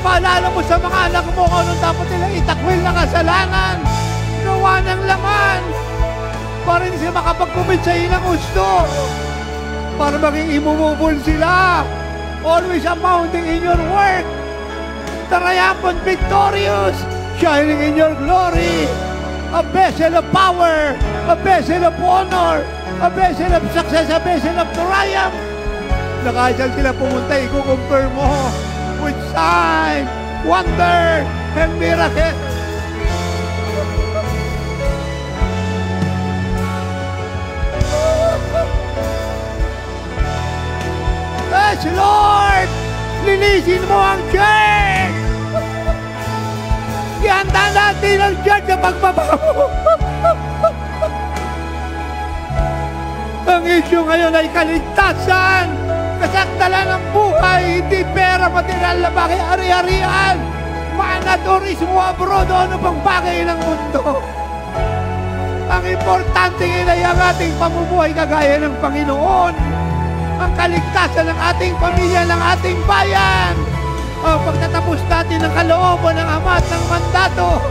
paalala mo sa mga anak mo kung anong dapat nilang itakwil na kasalanan. Gawa ng laman. Para hindi sila makapag-commit sa ilang gusto. Para maging immovable sila. Always abounding in your work. Triumphant, victorious, shining in your glory. A vessel of power, a vessel of honor, a vessel of success, a vessel of triumph. Na kahit saan sila pumunta, i-compare mo with sign, wonder, and miracle. Yes, Lord! Linisin mo ang church! Ihanda natin ang church sa pagbabago. Ang issue ngayon ay kaligtasan, kasakdalan ng buhay, hindi pera, material na bagay, ari-arian, manaturismo abroad, ano pang bagay ng mundo. Ang importante ay ang ating pamumuhay kagaya ng Panginoon, ang kaligtasan ng ating pamilya, ng ating bayan, ang pagtatapos natin ng kalooban ng Ama at ng mandato